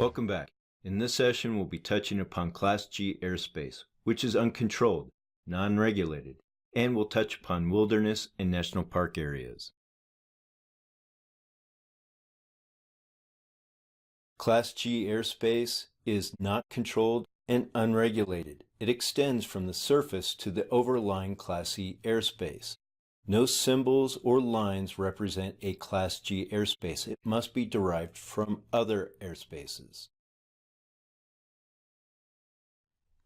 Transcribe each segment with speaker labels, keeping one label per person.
Speaker 1: Welcome back. In this session, we'll be touching upon Class G airspace, which is uncontrolled, non-regulated, and we'll touch upon wilderness and national park areas. Class G airspace is not controlled and unregulated. It extends from the surface to the overlying Class E airspace. No symbols or lines represent a Class G airspace. It must be derived from other airspaces.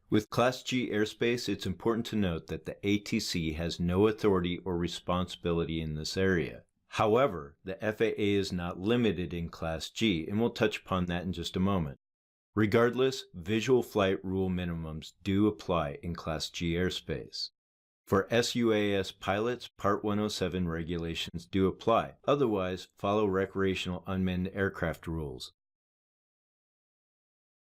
Speaker 1: With Class G airspace, it's important to note that the ATC has no authority or responsibility in this area. However, the FAA is not limited in Class G, and we'll touch upon that in just a moment. Regardless, visual flight rule minimums do apply in Class G airspace. For SUAS pilots, Part 107 regulations do apply. Otherwise, follow recreational unmanned aircraft rules.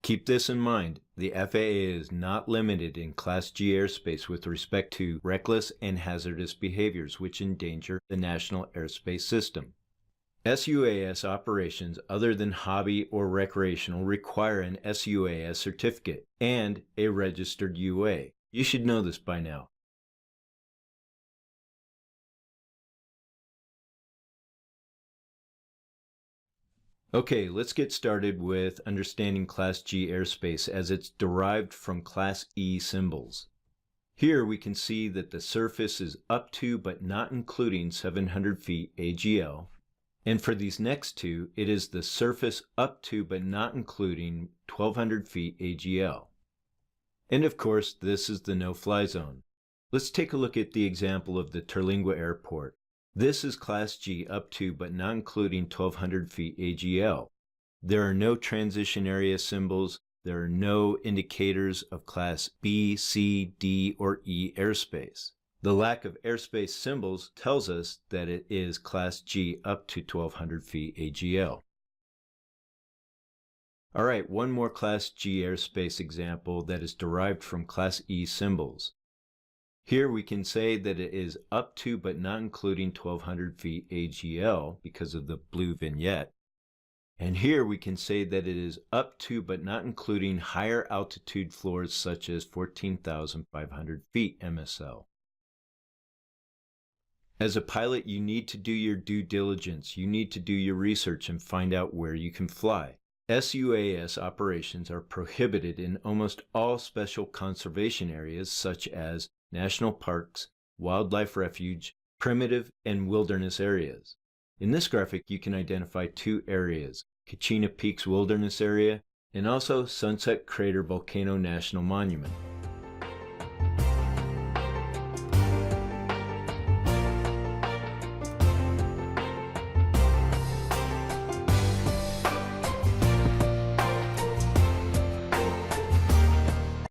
Speaker 1: Keep this in mind, the FAA is not limited in Class G airspace with respect to reckless and hazardous behaviors which endanger the national airspace system. SUAS operations other than hobby or recreational require an SUAS certificate and a registered UA. You should know this by now. Okay, let's get started with understanding Class G airspace as it's derived from Class E symbols. Here we can see that the surface is up to but not including 700 feet AGL. And for these next two, it is the surface up to but not including 1200 feet AGL. And of course, this is the no-fly zone. Let's take a look at the example of the Terlingua Airport. This is Class G up to but not including 1200 feet AGL. There are no transition area symbols. There are no indicators of Class B, C, D, or E airspace. The lack of airspace symbols tells us that it is Class G up to 1200 feet AGL. All right, one more Class G airspace example that is derived from Class E symbols. Here we can say that it is up to but not including 1200 feet AGL because of the blue vignette. And here we can say that it is up to but not including higher altitude floors such as 14,500 feet MSL. As a pilot, you need to do your due diligence. You need to do your research and find out where you can fly. SUAS operations are prohibited in almost all special conservation areas such as national parks, wildlife refuge, primitive, and wilderness areas. In this graphic, you can identify two areas, Kachina Peaks Wilderness Area and also Sunset Crater Volcano National Monument.